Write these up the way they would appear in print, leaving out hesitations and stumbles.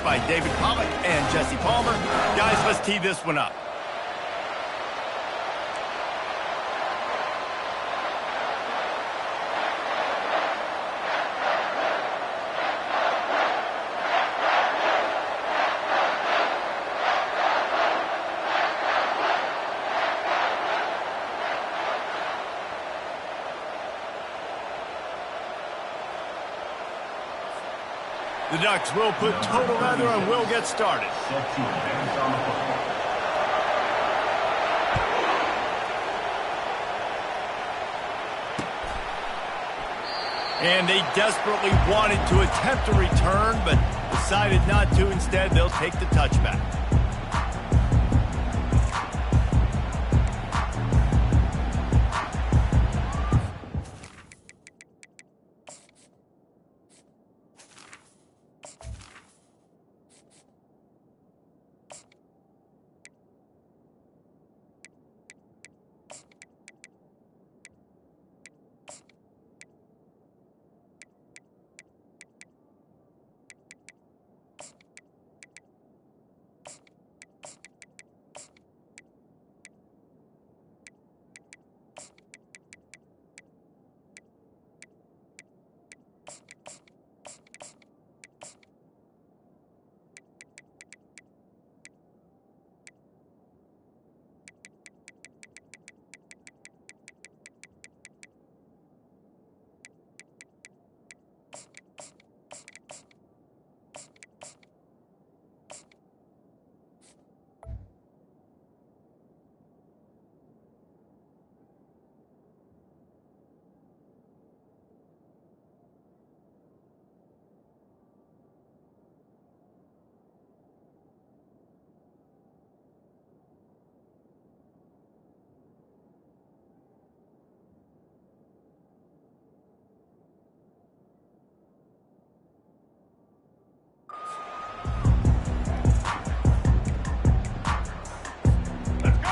by David Pollock and Jesse Palmer. Guys, let's tee this one up. The Ducks will put total rather and will get started. And they desperately wanted to attempt a return, but decided not to. Instead, they'll take the touchback.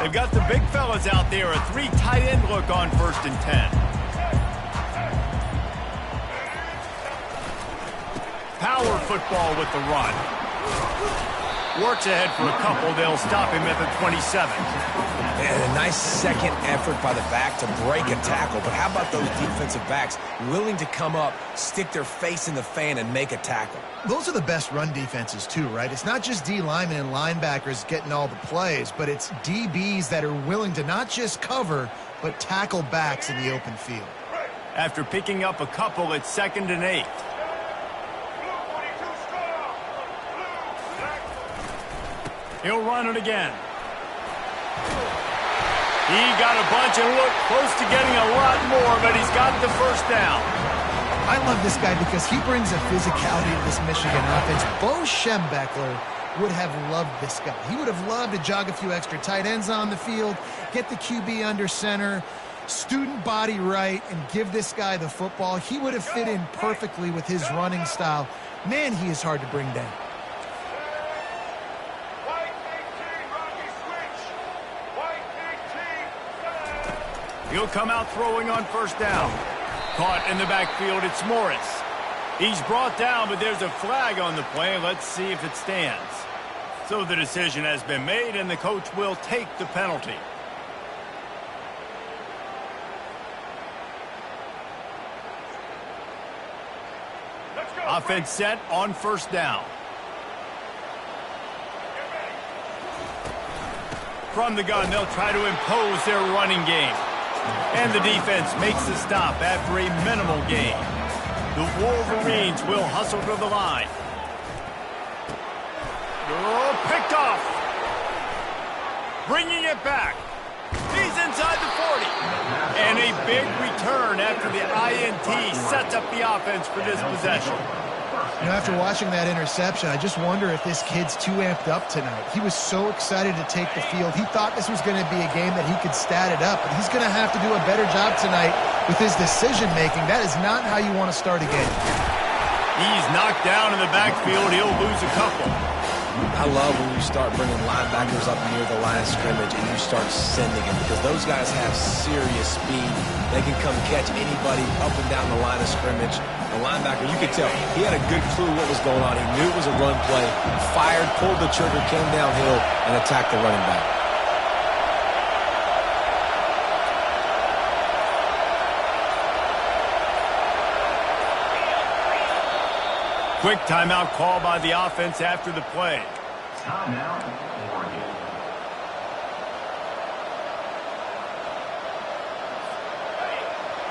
They've got the big fellas out there, a 3 tight end look on 1st and 10. Power football with the run. Works ahead for a couple. They'll stop him at the 27. And a nice second effort by the back to break a tackle. But how about those defensive backs willing to come up, stick their face in the fan, and make a tackle? Those are the best run defenses too, right? It's not just D linemen and linebackers getting all the plays, but it's DBs that are willing to not just cover, but tackle backs in the open field. After picking up a couple, it's 2nd and 8. He'll run it again. He got a bunch and looked close to getting a lot more, but he's got the 1st down. I love this guy because he brings a physicality to this Michigan offense. Bo Schembechler would have loved this guy. He would have loved to jog a few extra tight ends on the field, get the QB under center, student body right, and give this guy the football. He would have fit in perfectly with his running style. Man, he is hard to bring down. He'll come out throwing on 1st down. Caught in the backfield, it's Morris. He's brought down, but there's a flag on the play. Let's see if it stands. So the decision has been made, and the coach will take the penalty. Offense set on 1st down. From the gun, they'll try to impose their running game. And the defense makes the stop after a minimal gain. The Wolverines will hustle to the line. Oh, picked off. Bringing it back. He's inside the 40. And a big return after the INT sets up the offense for this possession. You know, after watching that interception, I just wonder if this kid's too amped up tonight. He was so excited to take the field. He thought this was going to be a game that he could stat it up, but he's going to have to do a better job tonight with his decision-making. That is not how you want to start a game. He's knocked down in the backfield. He'll lose a couple. I love when you start bringing linebackers up near the line of scrimmage and you start sending them, because those guys have serious speed. They can come catch anybody up and down the line of scrimmage. The linebacker, you could tell, he had a good clue what was going on. He knew it was a run play, fired, pulled the trigger, came downhill, and attacked the running back. Quick timeout call by the offense after the play. Timeout, Oregon.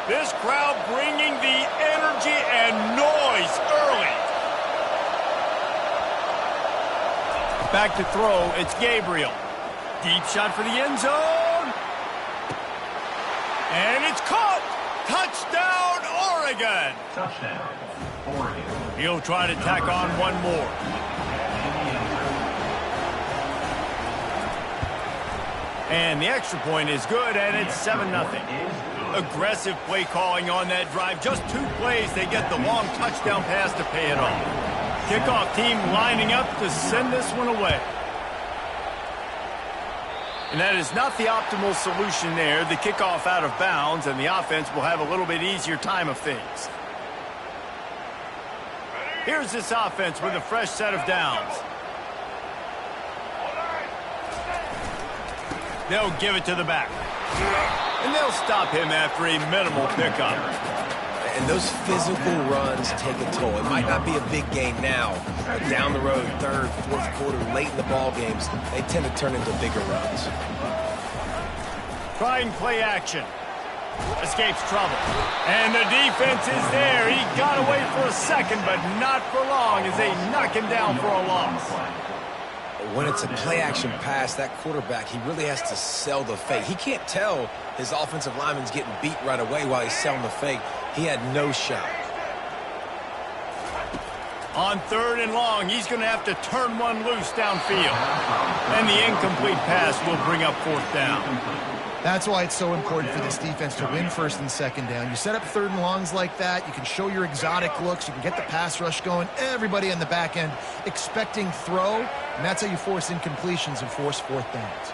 This crowd bringing the energy and noise early. Back to throw, it's Gabriel. Deep shot for the end zone. And it's caught. Touchdown, Oregon. Touchdown, Oregon. He'll try to tack on one more. And the extra point is good, and it's 7-0. Aggressive play calling on that drive. Just 2 plays, they get the long touchdown pass to pay it off. Kickoff team lining up to send this one away. And that is not the optimal solution there. The kickoff out of bounds, and the offense will have a little bit easier time of things. Here's this offense with a fresh set of downs. They'll give it to the back. And they'll stop him after a minimal pickup. And those physical runs take a toll. It might not be a big game now, but down the road, third, fourth quarter, late in the ball games, they tend to turn into bigger runs. Trying play action. Escapes trouble. And the defense is there. He got away for a second, but not for long as they knock him down for a loss. When it's a play-action pass, that quarterback, he really has to sell the fake. He can't tell his offensive lineman's getting beat right away while he's selling the fake. He had no shot. On 3rd and long, he's going to have to turn one loose downfield. And the incomplete pass will bring up 4th down. That's why it's so important for this defense to win 1st and 2nd down. You set up 3rd and longs like that, you can show your exotic looks, you can get the pass rush going, everybody on the back end expecting throw, and that's how you force incompletions and force 4th downs.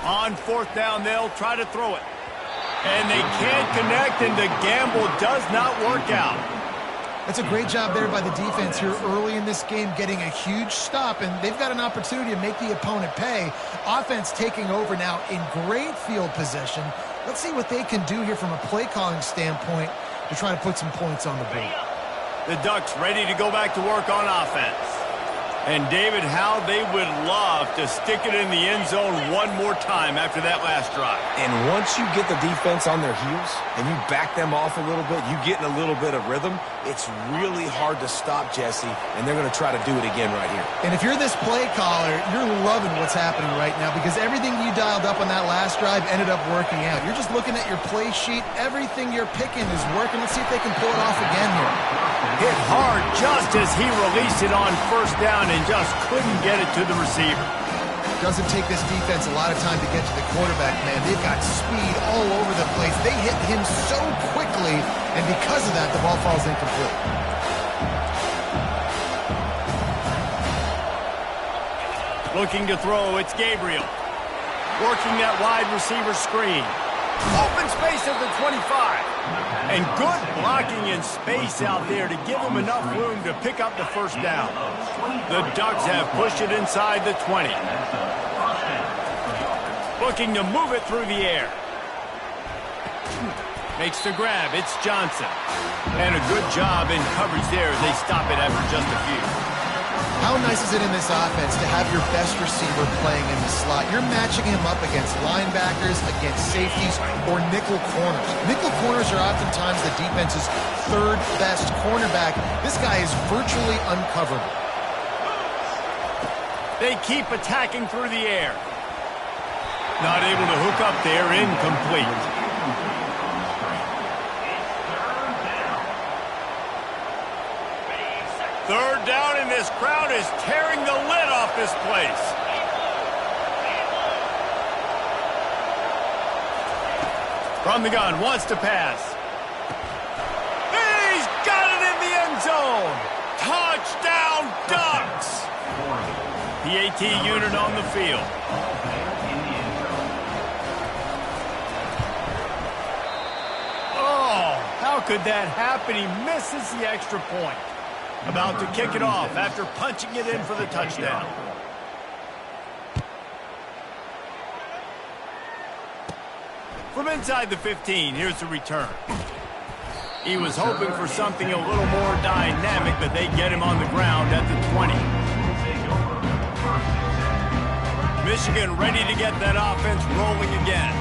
On 4th down, they'll try to throw it. And they can't connect, and the gamble does not work out. That's a great job there by the defense here early in this game, getting a huge stop, and they've got an opportunity to make the opponent pay. Offense taking over now in great field possession. Let's see what they can do here from a play calling standpoint to try to put some points on the board. The Ducks ready to go back to work on offense. And David, how they would love to stick it in the end zone one more time after that last drive. And once you get the defense on their heels and you back them off a little bit, you get in a little bit of rhythm, it's really hard to stop, Jesse, and they're going to try to do it again right here. And if you're this play caller, you're loving what's happening right now because everything you dialed up on that last drive ended up working out. You're just looking at your play sheet. Everything you're picking is working. Let's see if they can pull it off again here. Hit hard just as he released it on 1st down and just couldn't get it to the receiver. Doesn't take this defense a lot of time to get to the quarterback, man. They've got speed all over the place. They hit him so quickly, and because of that, the ball falls incomplete. Looking to throw, it's Gabriel. Working that wide receiver screen. Open space at the 25. And good blocking in space out there to give him enough room to pick up the 1st down. The Ducks have pushed it inside the 20. Looking to move it through the air. Makes the grab. It's Johnson. And a good job in coverage there as they stop it after just a few. How nice is it in this offense to have your best receiver playing in the slot? You're matching him up against linebackers, against safeties, or nickel corners. Nickel corners are oftentimes the defense's 3rd best cornerback. This guy is virtually uncoverable. They keep attacking through the air. Not able to hook up there, incomplete. 3rd down, and this crowd is tearing the lid off this place. From the gun, wants to pass. He's got it in the end zone. Touchdown, Ducks. PAT unit on the field. Oh, How could that happen? He misses the extra point. About to kick it off after punching it in for the touchdown. From inside the 15, here's the return. He was hoping for something a little more dynamic, but they get him on the ground at the 20. Michigan ready to get that offense rolling again.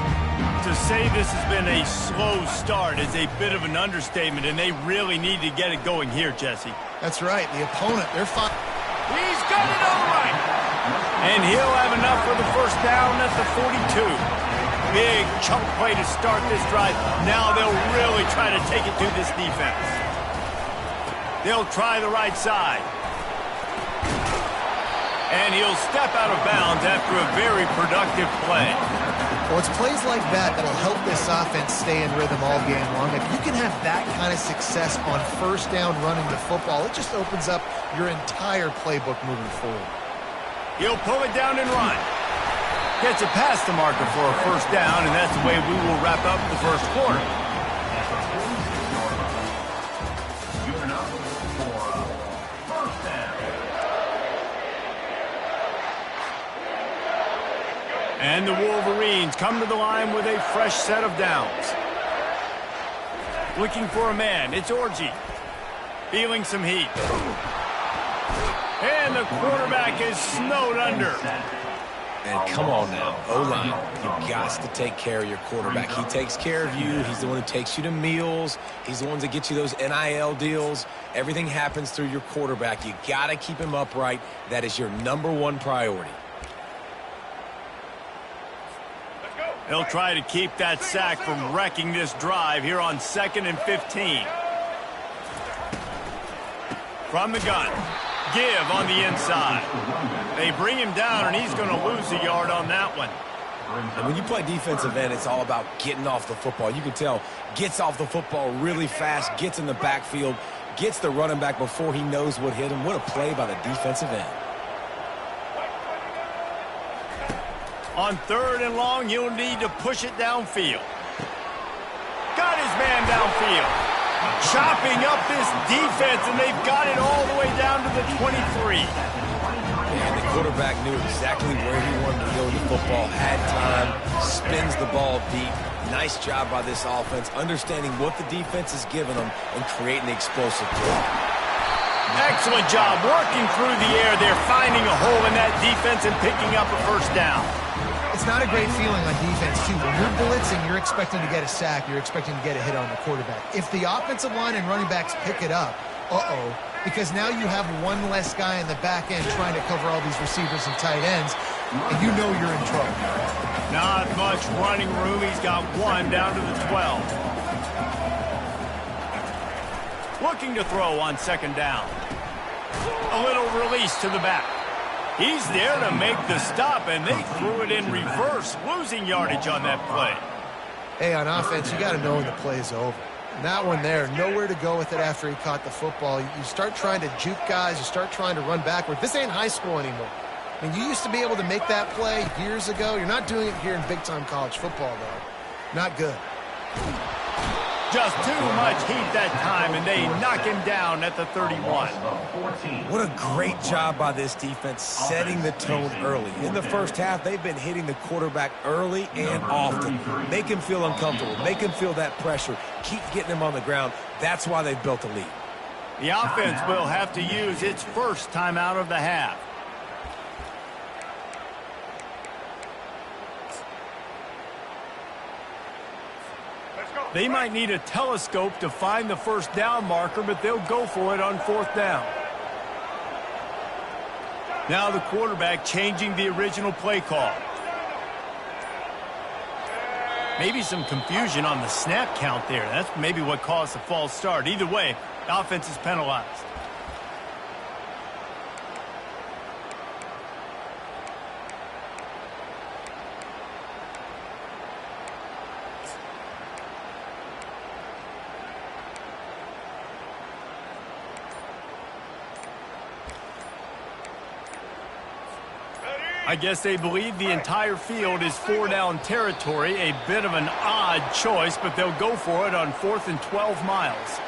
To say this has been a slow start is a bit of an understatement, and they really need to get it going here, Jesse. That's right. The opponent, they're fine. He's got it all right. And he'll have enough for the first down at the 42. Big chunk play to start this drive. Now they'll really try to take it to this defense. They'll try the right side. And he'll step out of bounds after a very productive play. Well, it's plays like that that'll help this offense stay in rhythm all game long. If you can have that kind of success on first down running the football, it just opens up your entire playbook moving forward. He'll pull it down and run. Gets it past the marker for a first down, and that's the way we will wrap up the first quarter. Good enough for first down. And the Wolverines come to the line with a fresh set of downs. Looking for a man, it's Orji. Feeling some heat. And the quarterback is snowed under. And come on now, O-line, you've got to take care of your quarterback. He takes care of you. He's the one who takes you to meals. He's the one that gets you those NIL deals. Everything happens through your quarterback. You got to keep him upright. That is your #1 priority. They'll try to keep that sack from wrecking this drive here on 2nd and 15. From the gun. Give on the inside. They bring him down, and he's going to lose a yard on that one. And when you play defensive end, it's all about getting off the football. You can tell, gets off the football really fast, gets in the backfield, gets the running back before he knows what hit him. What a play by the defensive end. On 3rd and long, he'll need to push it downfield. Got his man downfield. Chopping up this defense, and they've got it all the way down to the 23. And the quarterback knew exactly where he wanted to go with the football, had time, spins the ball deep. Nice job by this offense, understanding what the defense is giving them and creating the explosive play. Excellent job working through the air. They're finding a hole in that defense and picking up a first down. It's not a great feeling on defense, too. When you're blitzing, you're expecting to get a sack. You're expecting to get a hit on the quarterback. If the offensive line and running backs pick it up, because now you have one less guy in the back end trying to cover all these receivers and tight ends, and you know you're in trouble. Not much running room. He's got one down to the 12. Looking to throw on 2nd down. A little release to the back. He's there to make the stop, and they threw it in reverse, losing yardage on that play. Hey, on offense, you got to know when the play is over. And that one there, nowhere to go with it after he caught the football. You start trying to juke guys. You start trying to run backward. This ain't high school anymore. I mean, you used to be able to make that play years ago. You're not doing it here in big-time college football, though. Not good. Just too much heat that time, and they knock him down at the 31. What a great job by this defense setting the tone early. In the first half, they've been hitting the quarterback early and often. Make him feel uncomfortable. Make him feel that pressure. Keep getting him on the ground. That's why they've built a lead. The offense will have to use its first timeout of the half. They might need a telescope to find the first down marker, but they'll go for it on 4th down. Now the quarterback changing the original play call. Maybe some confusion on the snap count there. That's maybe what caused the false start. Either way, the offense is penalized. I guess they believe the entire field is 4-down territory. A bit of an odd choice, but they'll go for it on 4th and 12 miles.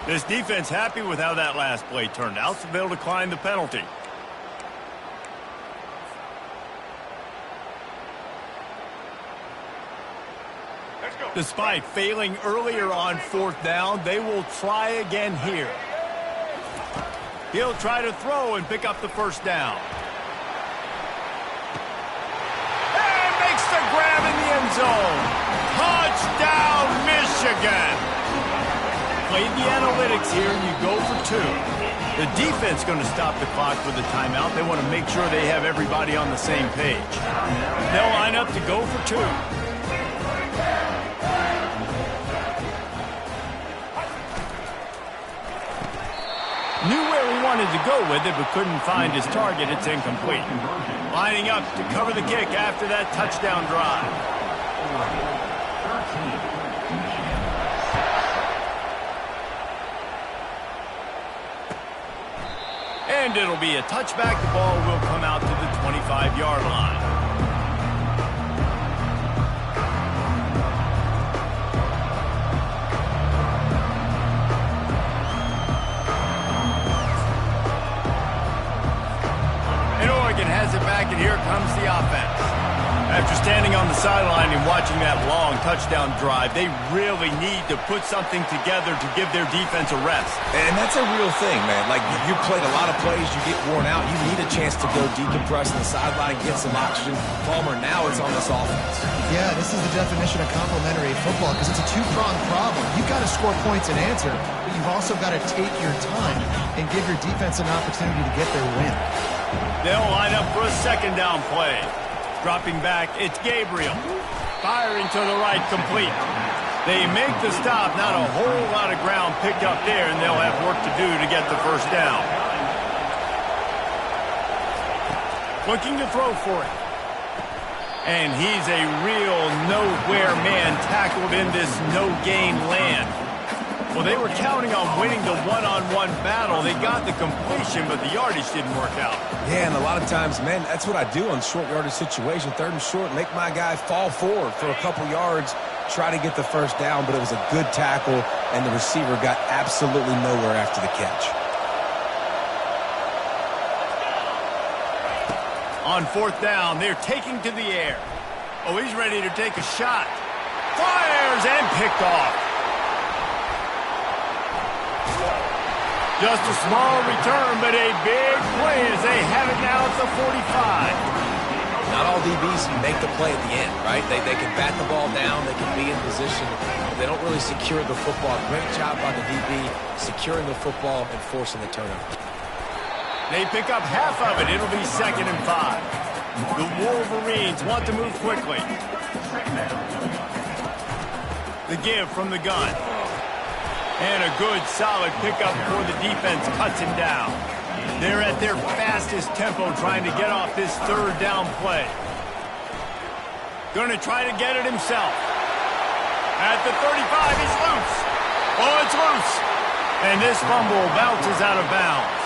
This defense happy with how that last play turned out, so they'll decline the penalty. Despite failing earlier on 4th down, they will try again here. He'll try to throw and pick up the first down. And makes the grab in the end zone. Touchdown, Michigan. Played the analytics here, and you go for 2. The defense going to stop the clock with a timeout. They want to make sure they have everybody on the same page. They'll line up to go for 2. Knew where he wanted to go with it, but couldn't find his target. It's incomplete. Lining up to cover the kick after that touchdown drive. And it'll be a touchback. The ball will come out to the 25-yard line. Has it back, and here comes the offense. After standing on the sideline and watching that long touchdown drive, they really need to put something together to give their defense a rest. And that's a real thing, man. Like, you played a lot of plays, you get worn out, you need a chance to go decompress on the sideline, get some oxygen. Palmer, now it's on this offense. Yeah, this is the definition of complementary football because it's a two-pronged problem. You've got to score points and answer, but you've also got to take your time and give your defense an opportunity to get their win. They'll line up for a 2nd down play. Dropping back, it's Gabriel. Firing to the right, complete. They make the stop, not a whole lot of ground picked up there, and they'll have work to do to get the first down. Looking to throw for it. And he's a real nowhere man tackled in this no-gain land. Well, they were counting on winning the one-on-one battle. They got the completion, but the yardage didn't work out. Yeah, and a lot of times, man, that's what I do on short yardage situation. 3rd and short, make my guy fall forward for a couple yards, try to get the first down, but it was a good tackle, and the receiver got absolutely nowhere after the catch. On 4th down, they're taking to the air. Oh, he's ready to take a shot. Fires and picked off. Just a small return, but a big play as they have it now at the 45. Not all DBs make the play at the end, right? They can bat the ball down, they can be in position, but they don't really secure the football. Great job by the DB securing the football and forcing the turnover. They pick up half of it. It'll be 2nd and 5. The Wolverines want to move quickly. The give from the gun. And a good, solid pickup before the defense cuts him down. They're at their fastest tempo trying to get off this 3rd down play. Going to try to get it himself. At the 35, he's loose. Oh, it's loose. And this fumble bounces out of bounds.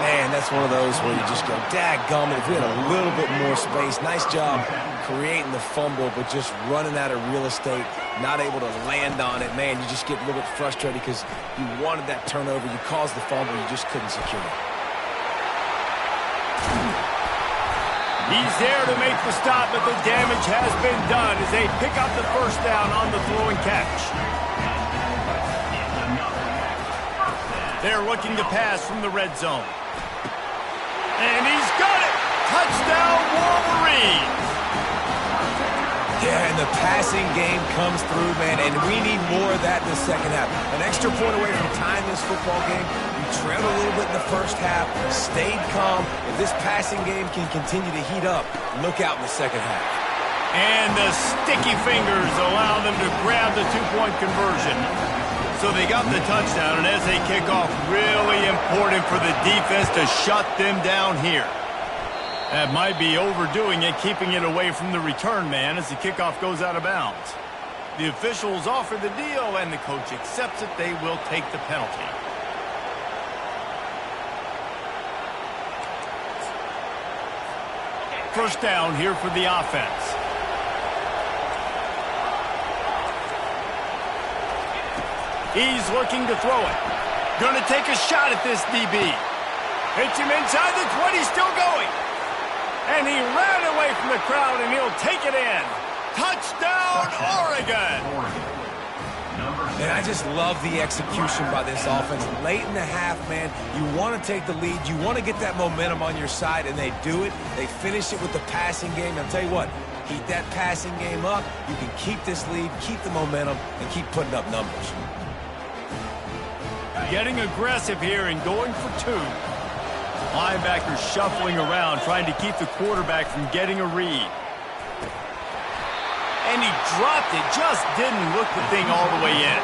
Man, that's one of those where you just go, dadgummit, if we had a little bit more space. Nice job creating the fumble, but just running out of real estate, not able to land on it. Man, you just get a little bit frustrated because you wanted that turnover. You caused the fumble, you just couldn't secure it. He's there to make the stop, but the damage has been done as they pick up the first down on the throw and catch. They're looking to pass from the red zone. And he's got it! Touchdown, Wolverines! Yeah, and the passing game comes through, man, and we need more of that in the second half. An extra point away from tying this football game. We trailed a little bit in the first half, stayed calm. If this passing game can continue to heat up, look out in the second half. And the sticky fingers allow them to grab the two-point conversion. So they got the touchdown, and as they kick off, really important for the defense to shut them down here. That might be overdoing it, keeping it away from the return man as the kickoff goes out of bounds. The officials offer the deal, and the coach accepts it. They will take the penalty. first down here for the offense. He's looking to throw it. Going to take a shot at this DB. Hits him inside the 20, still going. And he ran away from the crowd, and he'll take it in. Touchdown, Oregon! Man, I just love the execution by this offense. Late in the half, man, you want to take the lead. You want to get that momentum on your side, and they do it. They finish it with the passing game. I'll tell you what, keep that passing game up. You can keep this lead, keep the momentum, and keep putting up numbers. Getting aggressive here and going for two. Linebacker shuffling around, trying to keep the quarterback from getting a read. And he dropped it, just didn't look the thing all the way in.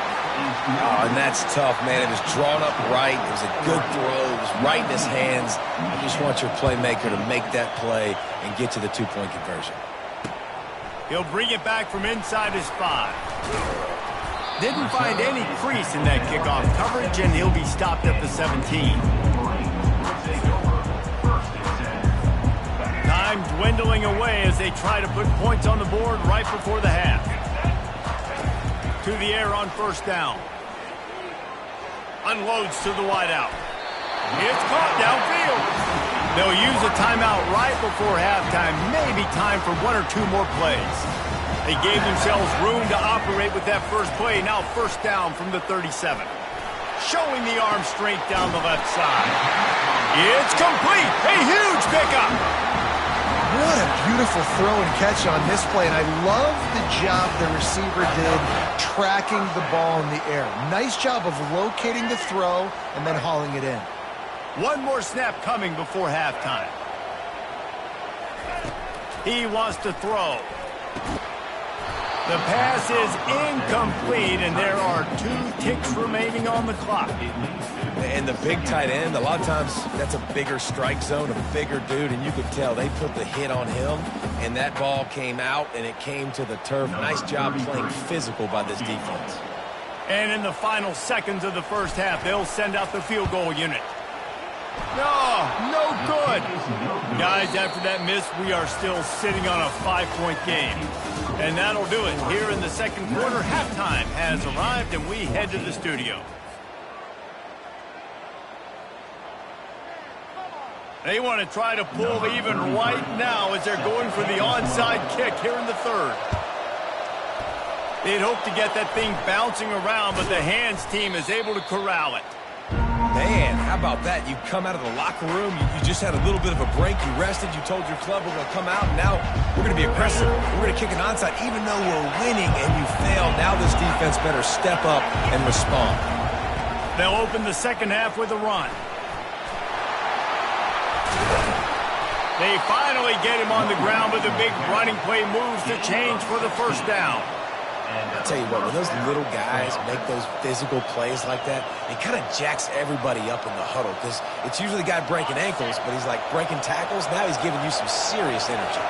Oh, and that's tough, man. It was drawn up right. It was a good throw. It was right in his hands. I just want your playmaker to make that play and get to the two-point conversion. He'll bring it back from inside his 5. Didn't find any crease in that kickoff coverage, and he'll be stopped at the 17. Time dwindling away as they try to put points on the board right before the half. To the air on first down. Unloads to the wideout. It's caught downfield. They'll use a timeout right before halftime. Maybe time for 1 or 2 more plays. They gave themselves room to operate with that first play. Now first down from the 37. Showing the arm strength down the left side. It's complete. A huge pickup. What a beautiful throw and catch on this play, and I love the job the receiver did tracking the ball in the air. Nice job of locating the throw and then hauling it in. One more snap coming before halftime. He wants to throw. The pass is incomplete, and there are 2 ticks remaining on the clock. And the big tight end, a lot of times that's a bigger strike zone, a bigger dude, and you could tell they put the hit on him, and that ball came out, and it came to the turf. Nice job playing physical by this defense. And in the final seconds of the first half, they'll send out the field goal unit. No good. Guys, after that miss, we are still sitting on a 5-point game. And that'll do it. Here in the second quarter, halftime has arrived, and we head to the studio. They want to try to pull even right now as they're going for the onside kick here in the third. They'd hope to get that thing bouncing around, but the hands team is able to corral it. Man, how about that? You come out of the locker room, you just had a little bit of a break, you rested, you told your club we're going to come out, and now we're going to be aggressive. We're going to kick an onside, even though we're winning and you failed. Now this defense better step up and respond. They'll open the second half with a run. They finally get him on the ground, but the big running play moves the change for the first down. I'll tell you what, when those little guys make those physical plays like that, it kind of jacks everybody up in the huddle because it's usually the guy breaking ankles, but he's like breaking tackles. Now he's giving you some serious energy.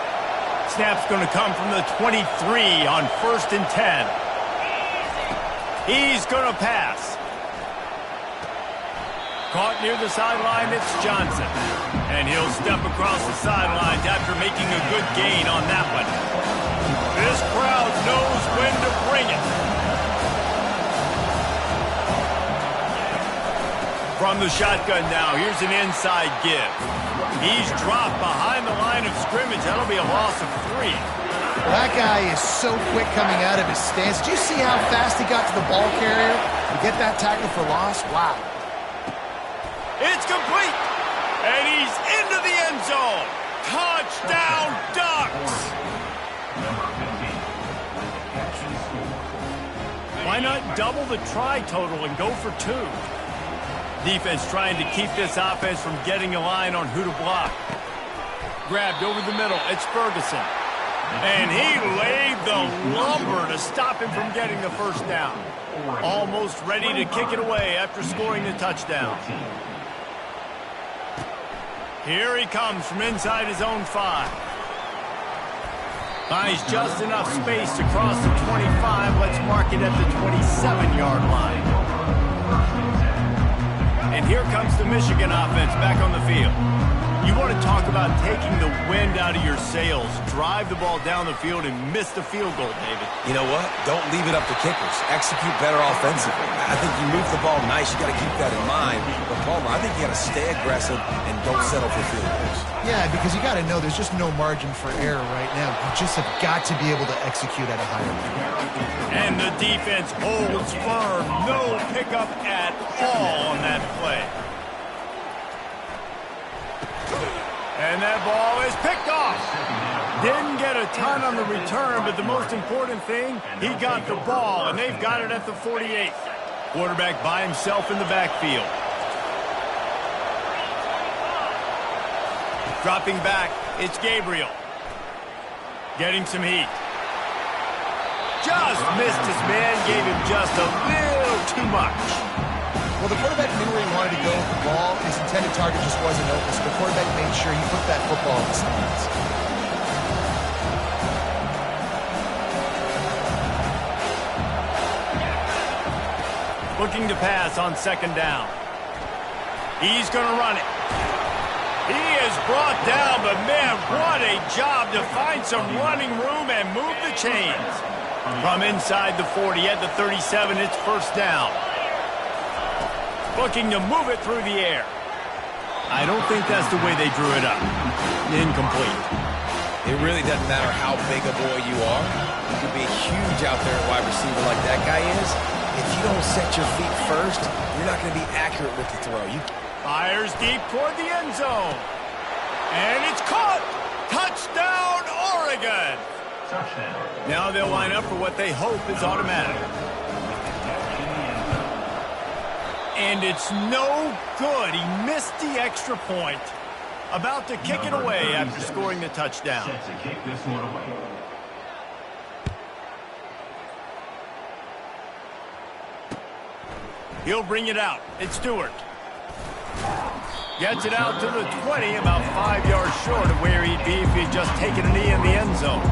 Snap's going to come from the 23 on 1st and 10. He's going to pass. Caught near the sideline, it's Johnson. And he'll step across the sidelines after making a good gain on that one. This crowd knows when to bring it. From the shotgun now, here's an inside give. He's dropped behind the line of scrimmage. That'll be a loss of 3. That guy is so quick coming out of his stance. Did you see how fast he got to the ball carrier to get that tackle for loss? Wow. It's complete. And he's into the end zone. Touchdown, Ducks. Why not double the try total and go for 2? Defense trying to keep this offense from getting a line on who to block. Grabbed over the middle. It's Ferguson. And he laid the lumber to stop him from getting the first down. Almost ready to kick it away after scoring the touchdown. Here he comes from inside his own 5. Buys just enough space to cross the 25. Let's mark it at the 27-yard line. And And here comes the Michigan offense back on the field. You want to talk about taking the wind out of your sails. Drive the ball down the field and miss the field goal, David. You know what? Don't leave it up to kickers. Execute better offensively. I think you move the ball nice. You got to keep that in mind. But Palmer, I think you got to stay aggressive and don't settle for field goals. Yeah, because you got to know there's just no margin for error right now. You just have got to be able to execute at a higher level. And the defense holds firm. No pickup at all on that play. And that ball is picked off. Didn't get a ton on the return, but the most important thing, he got the ball, and they've got it at the 48. Quarterback by himself in the backfield. Dropping back, it's Gabriel. Getting some heat. Just missed his man, gave him just a little too much. Well, the quarterback knew where he wanted to go with the ball. His intended target just wasn't open, so the quarterback made sure he put that football in the stands. Looking to pass on second down. He's going to run it. He is brought down, but man, what a job to find some running room and move the chains. From inside the 40 at the 37, it's first down. Looking to move it through the air. I don't think that's the way they drew it up. Incomplete. It really doesn't matter how big a boy you are. You could be huge out there at wide receiver like that guy is. If you don't set your feet first, you're not going to be accurate with the throw. Fires deep toward the end zone. And it's caught. Touchdown, Oregon. Touchdown. Now they'll line up for what they hope is automatic. And it's no good. He missed the extra point. About to kick it away after scoring the touchdown. Set to kick this one away. He'll bring it out. It's Stewart. Gets it out to the 20, about 5 yards short of where he'd be if he'd just taken a knee in the end zone.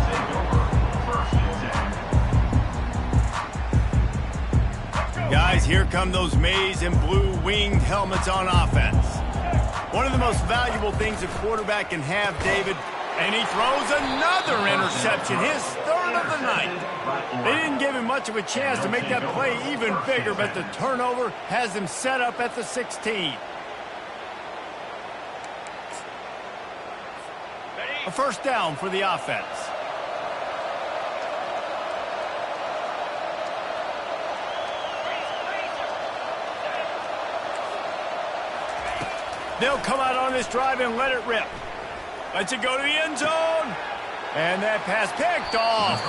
Guys, here come those maize and blue winged helmets on offense. One of the most valuable things a quarterback can have, David, and he throws another interception, his third of the night. They didn't give him much of a chance to make that play even bigger, but the turnover has him set up at the 16. A first down for the offense. They'll come out on this drive and let it rip. Lets it go to the end zone. And that pass picked off.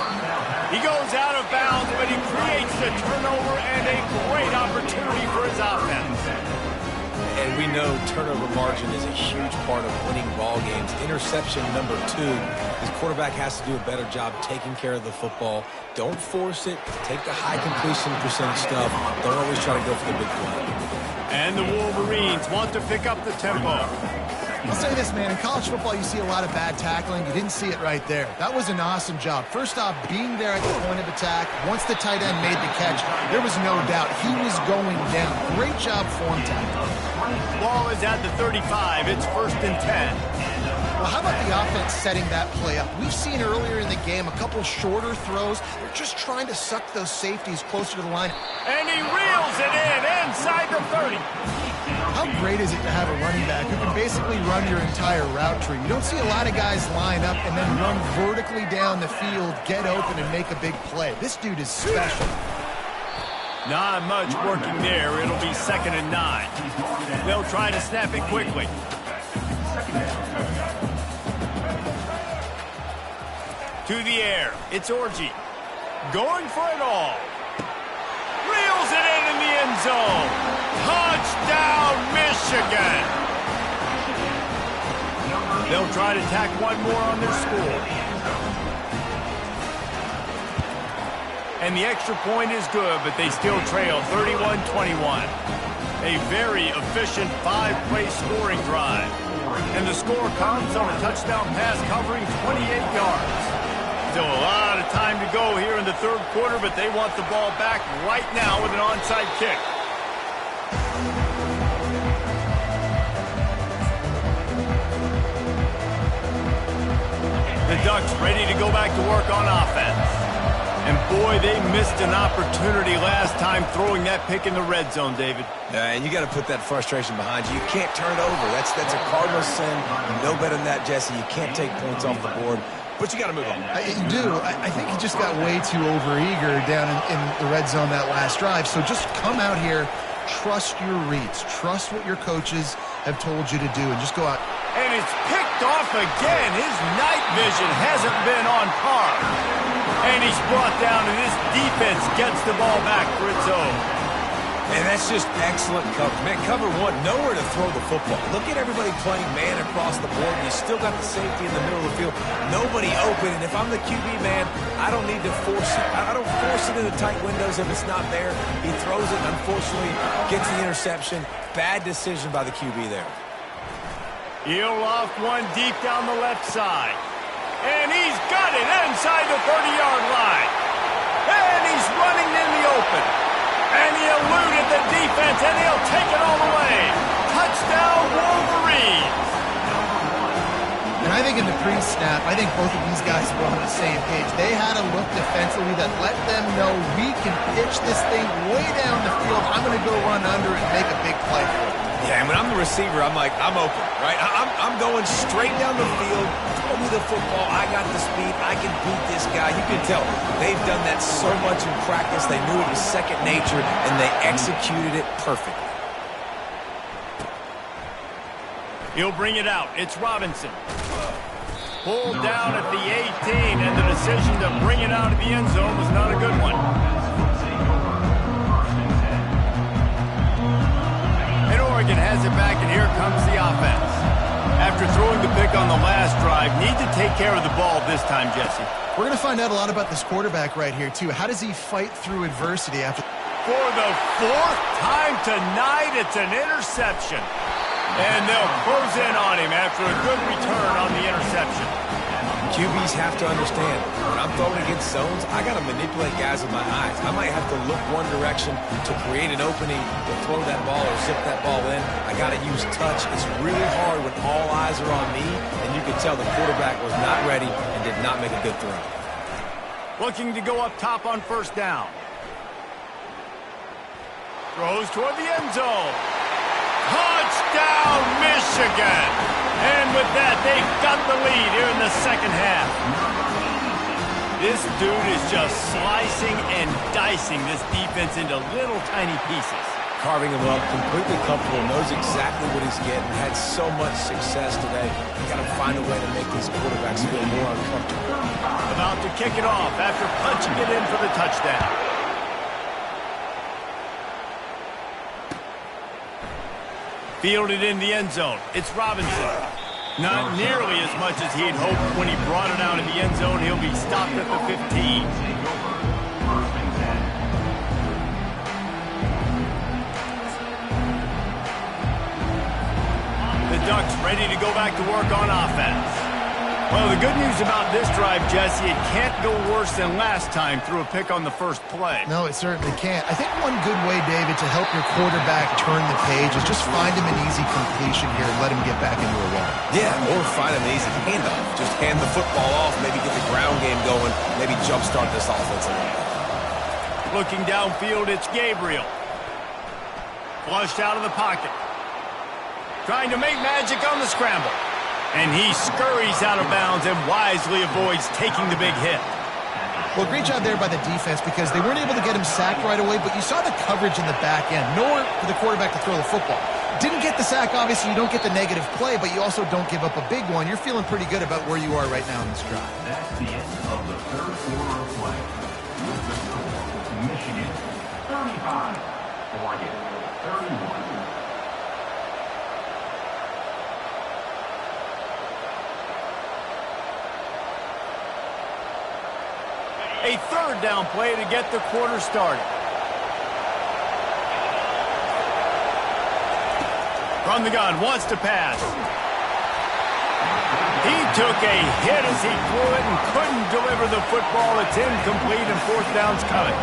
He goes out of bounds, but he creates the turnover and a great opportunity for his offense. And we know turnover margin is a huge part of winning ball games. Interception number 2. His quarterback has to do a better job taking care of the football. Don't force it. Take the high completion percentage stuff. Don't always try to go for the big play. And the Wolverines want to pick up the tempo. I'll say this, man. In college football, you see a lot of bad tackling. You didn't see it right there. That was an awesome job. First off, being there at the point of attack. Once the tight end made the catch, there was no doubt he was going down. Great job form tackling. Ball is at the 35. It's first and 10. Well, how about the offense setting that play up? We've seen earlier in the game a couple shorter throws. They're just trying to suck those safeties closer to the line. And he reels it in inside the 30. How great is it to have a running back who can basically run your entire route tree? You don't see a lot of guys line up and then run vertically down the field, get open, and make a big play. This dude is special. Not much working there. It'll be second and 9. They'll try to snap it quickly. To the air. It's Orji. Going for it all. Reels it in the end zone. Touchdown, Michigan. They'll try to tack one more on their score. And the extra point is good, but they still trail 31-21. A very efficient 5-play scoring drive. And the score comes on a touchdown pass covering 28 yards. Still a lot of time to go here in the third quarter, but they want the ball back right now with an onside kick. The Ducks ready to go back to work on offense. And boy, they missed an opportunity last time throwing that pick in the red zone, David. And you got to put that frustration behind you. You can't turn it over. That's a cardinal sin. You know better than that, Jesse. You can't take points off the board. But you got to move on. You do. I think he just got way too overeager down in the red zone that last drive. So just come out here, trust your reads, trust what your coaches have told you to do, and just go out. And it's picked off again. His night vision hasn't been on par. And he's brought down, and this defense gets the ball back for its own. And that's just excellent coverage. Man, cover one, nowhere to throw the football. Look at everybody playing man across the board, and you still got the safety in the middle of the field. Nobody open, and if I'm the QB, man, I don't need to force it. I don't force it into tight windows if it's not there. He throws it, unfortunately, gets the interception. Bad decision by the QB there. He'll loft one deep down the left side. And he's got it inside the 30-yard line. And he's running in the open. And he eluded the defense, and he'll take it all the way. Touchdown, Wolverines. And I think in the pre-snap, I think both of these guys were on the same page. They had a look defensively that let them know we can pitch this thing way down the field. I'm going to go run under and make a big play for it. Yeah, and when I'm the receiver, I'm like, I'm open, right? I'm going straight down the field. Throw me the football. I got the speed. I can beat this guy. You can tell they've done that so much in practice. They knew it was second nature, and they executed it perfectly. He'll bring it out. It's Robinson. Pulled down at the 18, and the decision to bring it out of the end zone was not a good one. And Oregon has it back, and here comes the offense. After throwing the pick on the last drive, need to take care of the ball this time, Jesse. We're going to find out a lot about this quarterback right here, too. How does he fight through adversity after... For the fourth time tonight, it's an interception. And they'll close in on him after a good return on the interception. QBs have to understand, when I'm throwing against zones, I got to manipulate guys with my eyes. I might have to look one direction to create an opening to throw that ball or zip that ball in. I got to use touch. It's really hard when all eyes are on me, and you can tell the quarterback was not ready and did not make a good throw. Looking to go up top on first down. Throws toward the end zone. Touchdown, Michigan! And with that, they've got the lead here in the second half. This dude is just slicing and dicing this defense into little tiny pieces. Carving him up, completely comfortable, knows exactly what he's getting, had so much success today. You got to find a way to make these quarterbacks feel more uncomfortable. About to kick it off after punching it in for the touchdown. Fielded in the end zone. It's Robinson. Not nearly as much as he'd hoped when he brought it out of the end zone. He'll be stopped at the 15. The Ducks ready to go back to work on offense. Well, the good news about this drive, Jesse, it can't go worse than last time through a pick on the first play. No, it certainly can't. I think one good way, David, to help your quarterback turn the page is just find him an easy completion here and let him get back into a run. Yeah, or find an easy handoff. Just hand the football off, maybe get the ground game going, maybe jumpstart this offense a little bit. Looking downfield, it's Gabriel. Flushed out of the pocket. Trying to make magic on the scramble. And he scurries out of bounds and wisely avoids taking the big hit. Well, great job there by the defense because they weren't able to get him sacked right away, but you saw the coverage in the back end. Nowhere for the quarterback to throw the football. Didn't get the sack, obviously. You don't get the negative play, but you also don't give up a big one. You're feeling pretty good about where you are right now in this drive. That's the end of the third quarter of play. With the score, Michigan 35, Oregon 31. A third down play to get the quarter started. From the gun, wants to pass. He took a hit as he threw it and couldn't deliver the football. It's incomplete and fourth down's coming.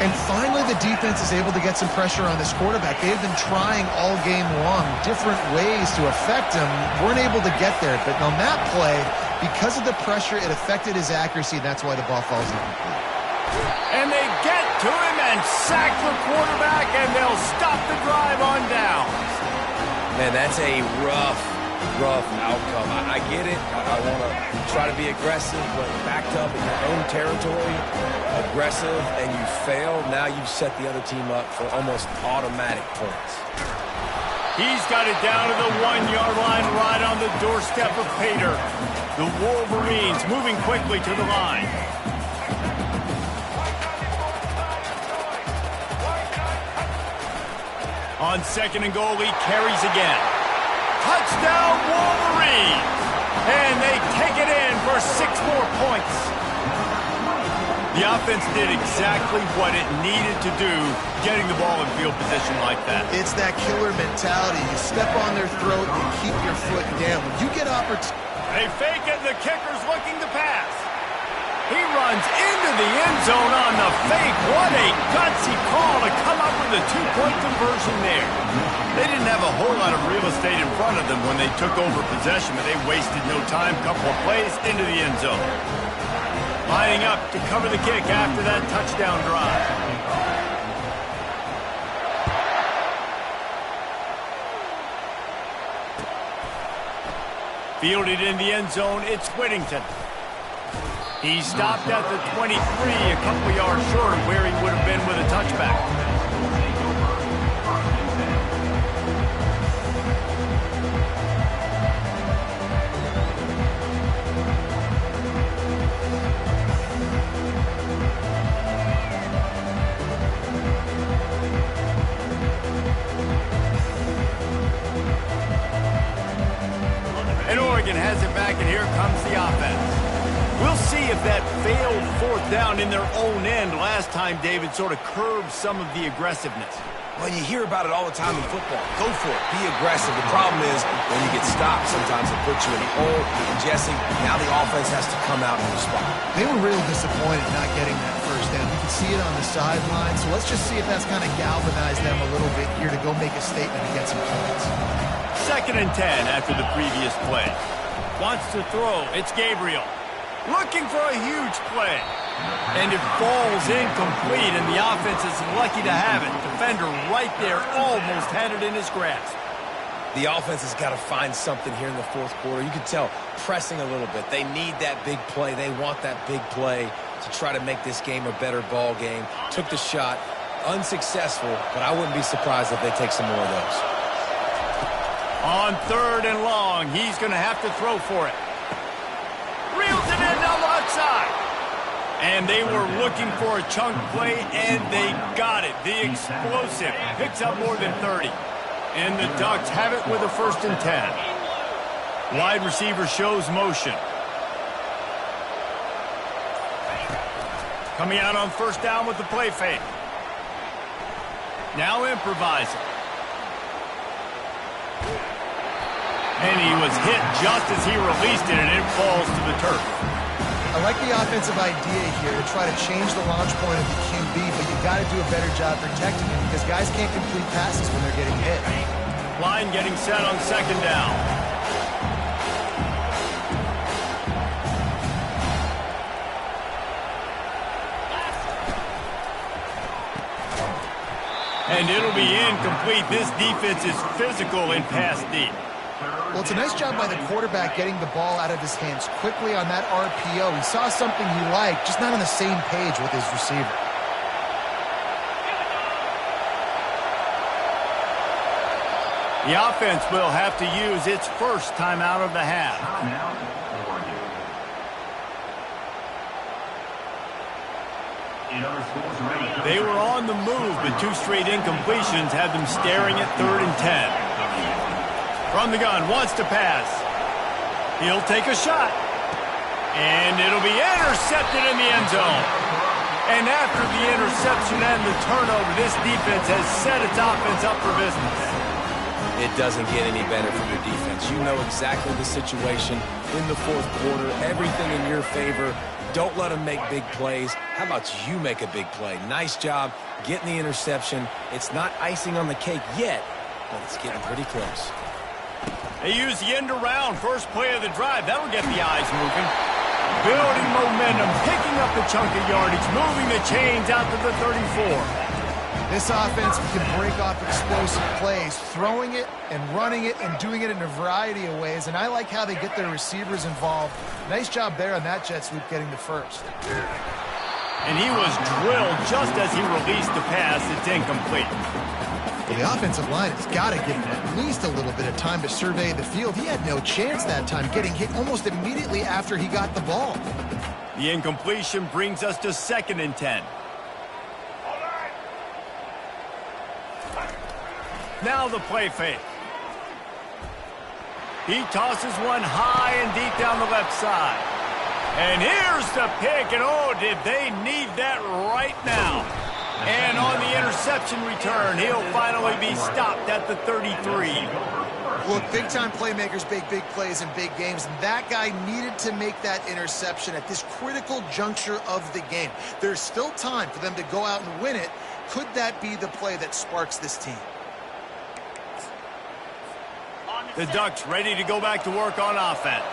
And finally, the defense is able to get some pressure on this quarterback. They've been trying all game long different ways to affect him. Weren't able to get there, but on that play, Because of the pressure, it affected his accuracy, and that's why the ball falls incomplete. And they get to him and sack the quarterback, and they'll stop the drive on downs. Man, that's a rough outcome. I get it. I want to try to be aggressive, but backed up in your own territory, aggressive, and you fail. Now you've set the other team up for almost automatic points. He's got it down to the 1-yard line right on the doorstep of Pater. The Wolverines moving quickly to the line. On 2nd and goal, he carries again. Touchdown, Wolverines! And they take it in for 6 more points. The offense did exactly what it needed to do, getting the ball in field position like that. It's that killer mentality. You step on their throat and keep your foot down. When you get opportunity... They fake it, and the kicker's looking to pass. He runs into the end zone on the fake. What a gutsy call to come up with a 2-point conversion there. They didn't have a whole lot of real estate in front of them when they took over possession, but they wasted no time. Couple of plays into the end zone. Lining up to cover the kick after that touchdown drive. Fielded in the end zone, it's Whittington. He stopped at the 23, a couple yards short of where he would have been with a touchback. And Oregon has it back, and here comes the offense. We'll see if that failed 4th down in their own end last time, David, sort of curbed some of the aggressiveness. Well, you hear about it all the time in football. Go for it. Be aggressive. The problem is when you get stopped, sometimes it puts you in a hole. And, Jesse, now the offense has to come out and respond. They were real disappointed not getting that 1st down. You can see it on the sideline. So let's just see if that's kind of galvanized them a little bit here to go make a statement and get some points. 2nd and 10 after the previous play. Wants to throw. It's Gabriel. Looking for a huge play. And it falls incomplete, and the offense is lucky to have it. Defender right there almost had it in his grasp. The offense has got to find something here in the 4th quarter. You can tell pressing a little bit. They need that big play. They want that big play to try to make this game a better ball game. Took the shot. Unsuccessful, but I wouldn't be surprised if they take some more of those. On 3rd and long, he's going to have to throw for it. Reels it in down the left side. And they were looking for a chunk play, and they got it. The explosive picks up more than 30. And the Ducks have it with a 1st and 10. Wide receiver shows motion. Coming out on 1st down with the play fake. Now improvising. And he was hit just as he released it, and it falls to the turf. I like the offensive idea here to try to change the launch point of the QB, but you got to do a better job protecting him because guys can't complete passes when they're getting hit. Line getting set on 2nd down. And it'll be incomplete. This defense is physical in pass deep. Well, it's a nice job by the quarterback getting the ball out of his hands quickly on that RPO. He saw something he liked, just not on the same page with his receiver. The offense will have to use its 1st timeout of the half. They were on the move, but 2 straight incompletions had them staring at 3rd and 10. From the gun, wants to pass. He'll take a shot. And it'll be intercepted in the end zone. And after the interception and the turnover, this defense has set its offense up for business. It doesn't get any better from your defense. You know exactly the situation in the 4th quarter. Everything in your favor. Don't let them make big plays. How about you make a big play? Nice job getting the interception. It's not icing on the cake yet, but it's getting pretty close. They use the end around first play of the drive. That'll get the eyes moving. Building momentum, picking up a chunk of yardage, moving the chains out to the 34. This offense can break off explosive plays, throwing it and running it and doing it in a variety of ways. And I like how they get their receivers involved. Nice job there on that jet sweep getting the first. And he was drilled just as he released the pass. It's incomplete. The offensive line has got to give him at least a little bit of time to survey the field. He had no chance that time, getting hit almost immediately after he got the ball. The incompletion brings us to 2nd and 10. Now the play fake. He tosses one high and deep down the left side. And here's the pick, and oh, did they need that right now. And on the interception return, he'll finally be stopped at the 33. Look, big-time playmakers make big plays in big games, and that guy needed to make that interception at this critical juncture of the game. There's still time for them to go out and win it. Could that be the play that sparks this team? The Ducks ready to go back to work on offense.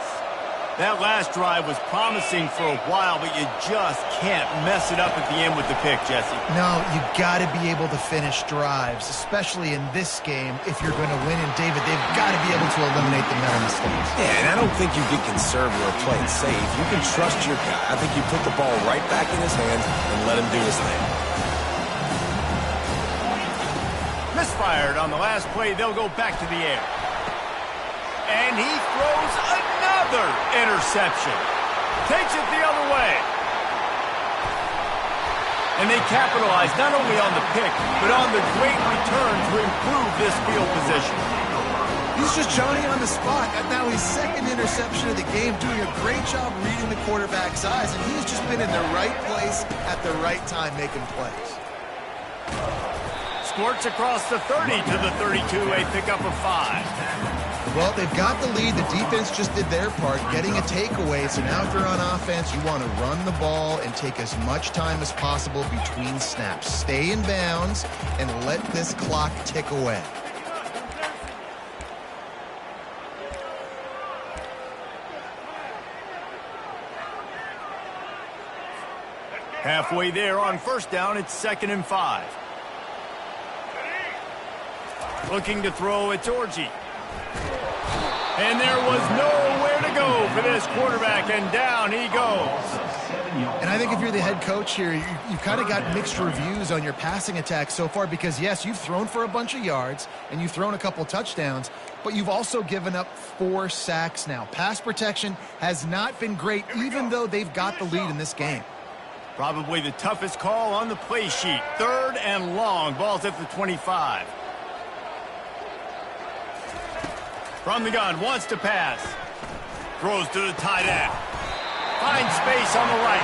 That last drive was promising for a while, but you just can't mess it up at the end with the pick, Jesse. No, you got to be able to finish drives, especially in this game. If you're going to win, and David, they've got to be able to eliminate the mental mistakes. Yeah, and I don't think you get conservative or play it safe. You can trust your guy. I think you put the ball right back in his hands and let him do his thing. Misfired on the last play. They'll go back to the air. And he throws another interception. Takes it the other way. And they capitalize not only on the pick, but on the great return to improve this field position. He's just Johnny on the spot. And now his 2nd interception of the game, doing a great job reading the quarterback's eyes, and he's just been in the right place at the right time making plays. Squirts across the 30 to the 32, a pickup of 5. Well, they've got the lead. The defense just did their part, getting a takeaway. So now if you're on offense, you want to run the ball and take as much time as possible between snaps. Stay in bounds and let this clock tick away. Halfway there on first down, it's 2nd and 5. Looking to throw, it's Orji. And there was nowhere to go for this quarterback, and down he goes. And I think if you're the head coach here, you've kind of got mixed reviews on your passing attack so far because, yes, you've thrown for a bunch of yards and you've thrown a couple touchdowns, but you've also given up 4 sacks now. Pass protection has not been great, even though they've got the lead in this game. Probably the toughest call on the play sheet. 3rd and long. Ball's at the 25. From the gun, wants to pass. Throws to the tight end. Finds space on the right.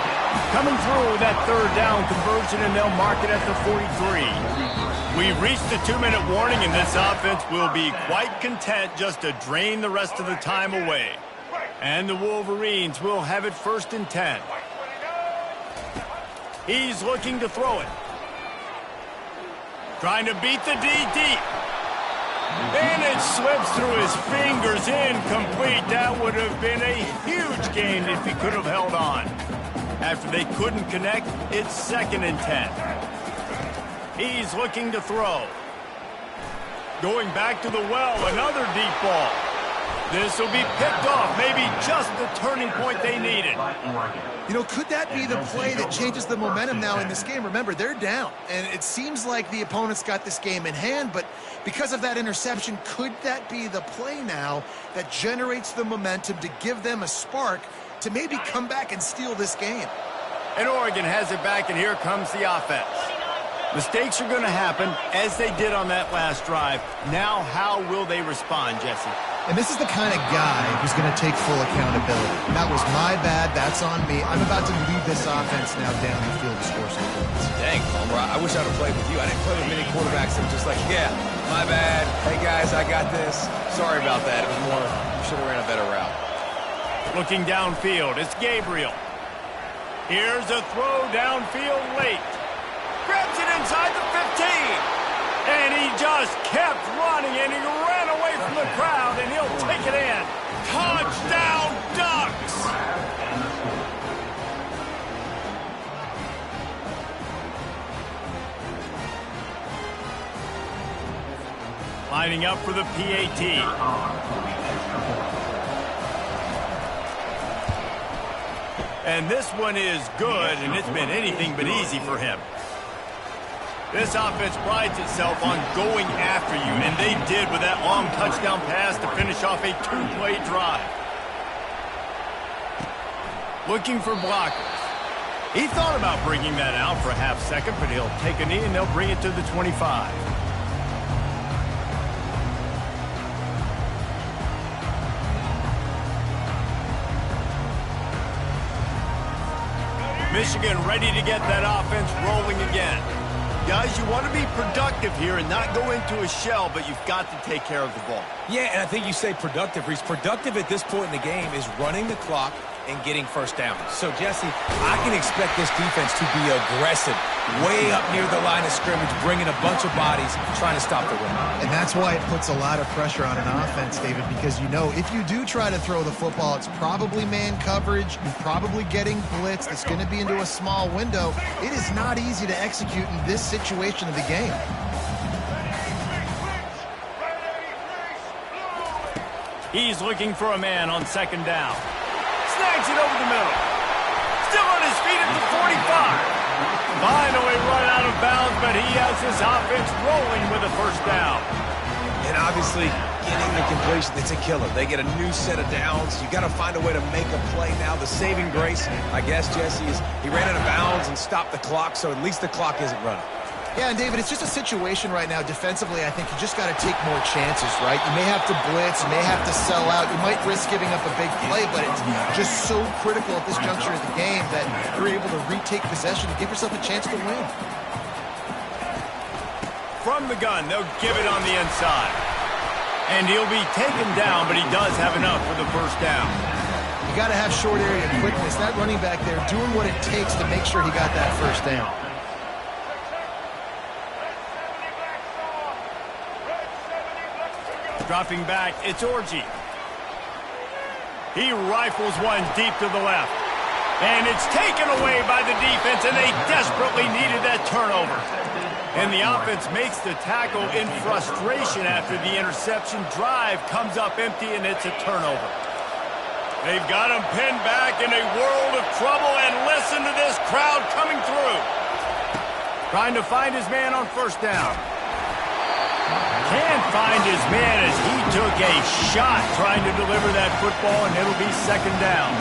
Coming through that 3rd down conversion, and they'll mark it at the 43. We've reached the 2-minute warning, and this offense will be quite content just to drain the rest of the time away. And the Wolverines will have it 1st and 10. He's looking to throw it. Trying to beat the D deep. And it slips through his fingers, incomplete. That would have been a huge gain if he could have held on. After they couldn't connect, it's 2nd and 10. He's looking to throw. Going back to the well, another deep ball. This will be picked off, maybe just the turning point they needed. You know, could that be the play that changes the momentum now in this game? Remember, they're down, and it seems like the opponent's got this game in hand, but because of that interception, could that be the play now that generates the momentum to give them a spark to maybe come back and steal this game? And Oregon has it back, and here comes the offense. Mistakes are going to happen, as they did on that last drive. Now, how will they respond, Jesse? And this is the kind of guy who's going to take full accountability. That was my bad. That's on me. I'm about to lead this offense now down the field to score some points. Dang, Palmer, I wish I'd have played with you. I didn't play with many quarterbacks that were just like, yeah, my bad. Hey, guys, I got this. Sorry about that. It was more, you should have ran a better route. Looking downfield, it's Gabriel. Here's a throw downfield late. Grabs it inside the 15. And he just kept running, and he ran away away from the crowd, and he'll take it in. Touchdown, Ducks! Lining up for the PAT. And this one is good, and it's been anything but easy for him. This offense prides itself on going after you, and they did with that long touchdown pass to finish off a two-play drive. Looking for blockers. He thought about bringing that out for a half second, but he'll take a knee and they'll bring it to the 25. Michigan ready to get that offense rolling again. Guys, you want to be productive here and not go into a shell, but you've got to take care of the ball. Yeah, and I think you say productive, Reese. Productive at this point in the game is running the clock and getting first down. So, Jesse, I can expect this defense to be aggressive, way up near the line of scrimmage, bringing a bunch of bodies, trying to stop the run. And that's why it puts a lot of pressure on an offense, David, because you know if you do try to throw the football, it's probably man coverage, you're probably getting blitzed, it's going to be into a small window. It is not easy to execute in this situation of the game. He's looking for a man on second down. Snags it over the middle. Still on his feet at the 45. Finally run out of bounds, but he has this offense rolling with a first down. And obviously, getting the completion, it's a killer. They get a new set of downs. You got to find a way to make a play now. The saving grace, I guess, Jesse, is he ran out of bounds and stopped the clock, so at least the clock isn't running. Yeah, and David, it's just a situation right now defensively. I think you just got to take more chances, right? You may have to blitz, you may have to sell out, you might risk giving up a big play, but it's just so critical at this juncture of the game that you're able to retake possession to give yourself a chance to win. From the gun, they'll give it on the inside. And he'll be taken down, but he does have enough for the first down. You got to have short area quickness. That running back there doing what it takes to make sure he got that first down. Dropping back, it's Orji. He rifles one deep to the left. And it's taken away by the defense, and they desperately needed that turnover. And the offense makes the tackle in frustration after the interception. Drive comes up empty, and it's a turnover. They've got him pinned back in a world of trouble, and listen to this crowd coming through. Trying to find his man on first down. Can't find his man as he took a shot trying to deliver that football, and it'll be second down.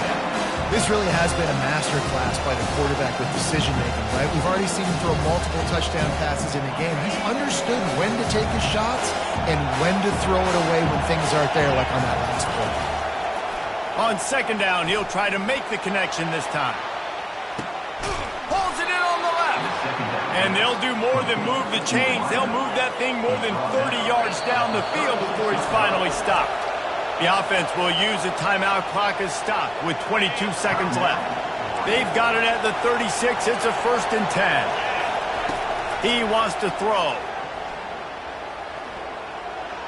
This really has been a master class by the quarterback with decision-making, right? We've already seen him throw multiple touchdown passes in the game. He's understood when to take his shots and when to throw it away when things aren't there, like on that last play. On second down, he'll try to make the connection this time. Pulls it in on the left. And they'll do more than move the chains. They'll move that thing more than 30 yards down the field before he's finally stopped. The offense will use a timeout. Clock is stopped with 22 seconds left. They've got it at the 36. It's a 1st and 10. He wants to throw.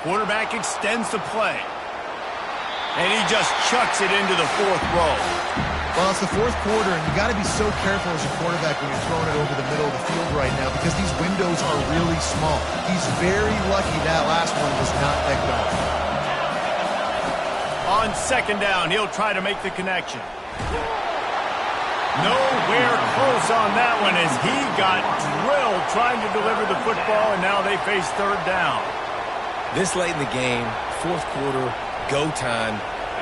Quarterback extends the play. And he just chucks it into the 4th row. Well, it's the 4th quarter, and you got to be so careful as a quarterback when you're throwing it over the middle of the field right now because these windows are really small. He's very lucky that last one was not picked off. On second down, he'll try to make the connection. Nowhere close on that one as he got drilled trying to deliver the football, and now they face third down. This late in the game, 4th quarter, go time.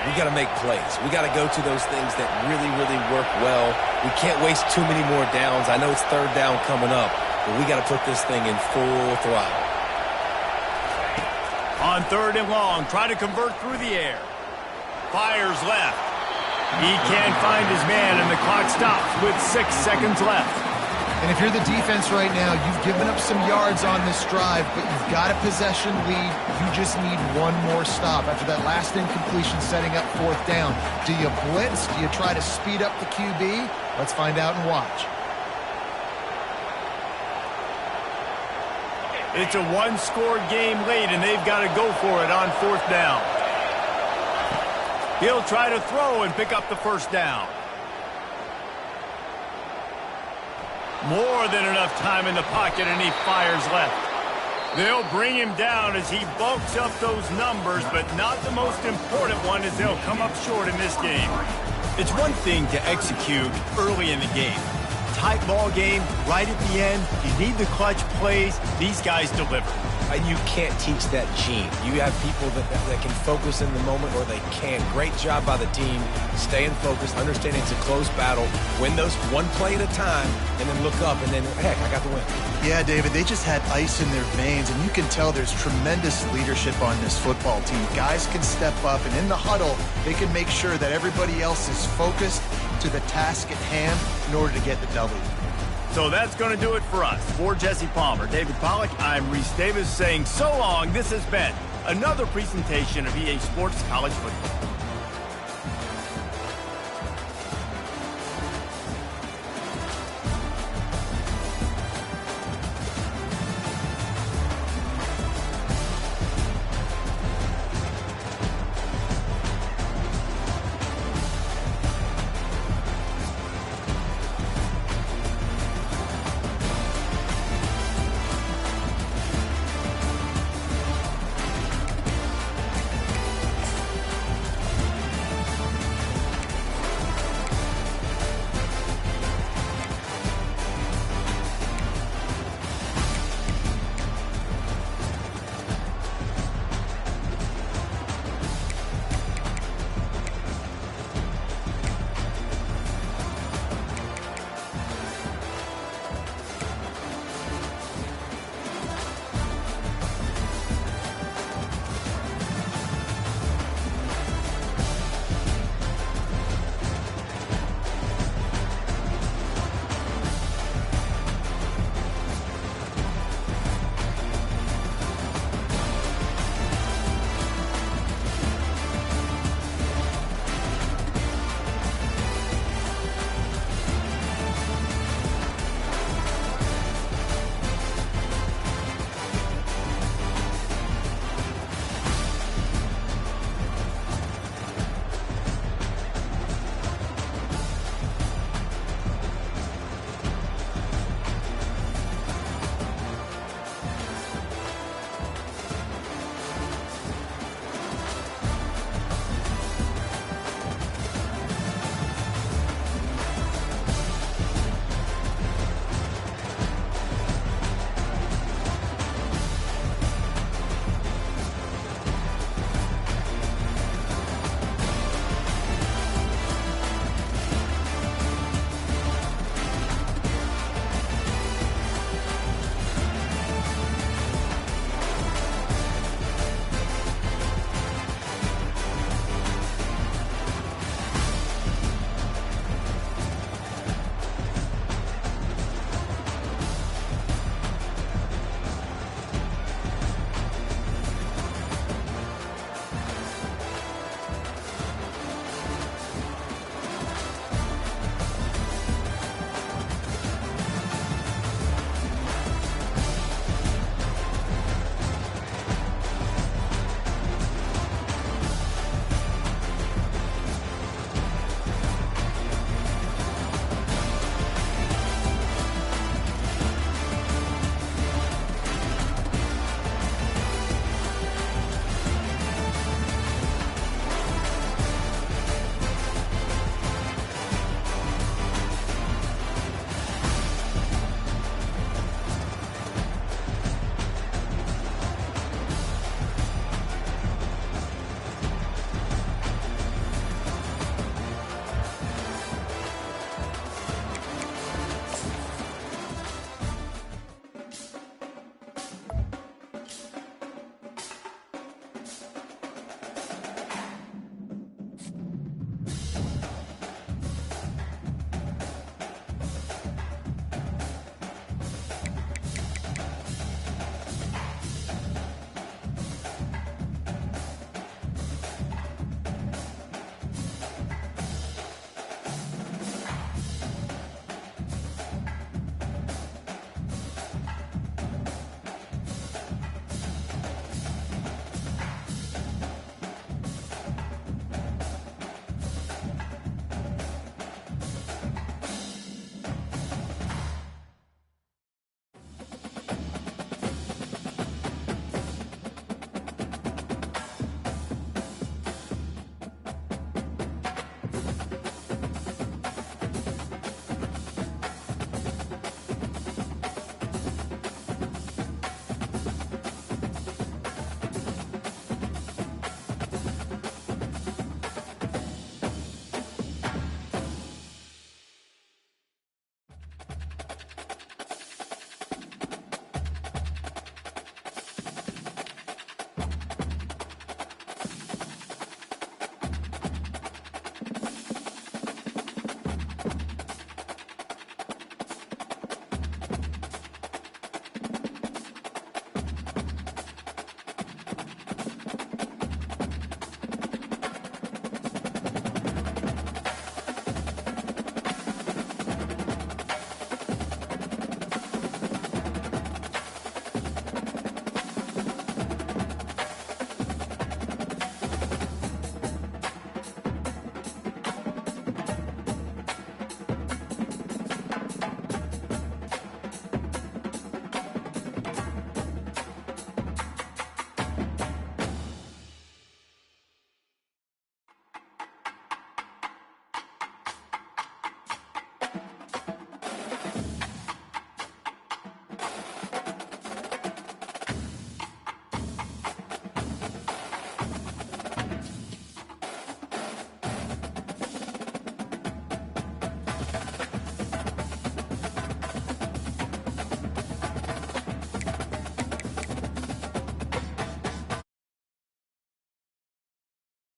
We got to make plays. We got to go to those things that really, really work well. We can't waste too many more downs. I know it's third down coming up, but we got to put this thing in full throttle. On third and long, try to convert through the air. Fires left. He can't find his man, and the clock stops with 6 seconds left. And if you're the defense right now, you've given up some yards on this drive, but you've got a possession lead. You just need one more stop. After that last incompletion setting up 4th down, do you blitz? Do you try to speed up the QB? Let's find out and watch. It's a one-score game late, and they've got to go for it on 4th down. He'll try to throw and pick up the first down. More than enough time in the pocket, and he fires left. They'll bring him down as he bulks up those numbers, but not the most important one, as they'll come up short in this game. It's one thing to execute early in the game. Tight ball game, right at the end, you need the clutch plays. These guys deliver. And you can't teach that gene. You have people that can focus in the moment, or they can't. Great job by the team, staying focused, understanding it's a close battle, win those one play at a time, and then look up, and then, heck, I got the win. Yeah, David, they just had ice in their veins, and you can tell there's tremendous leadership on this football team. Guys can step up, and in the huddle, they can make sure that everybody else is focused to the task at hand in order to get the W. So that's going to do it for us. For Jesse Palmer, David Pollack, I'm Reese Davis saying so long. This has been another presentation of EA Sports College Football.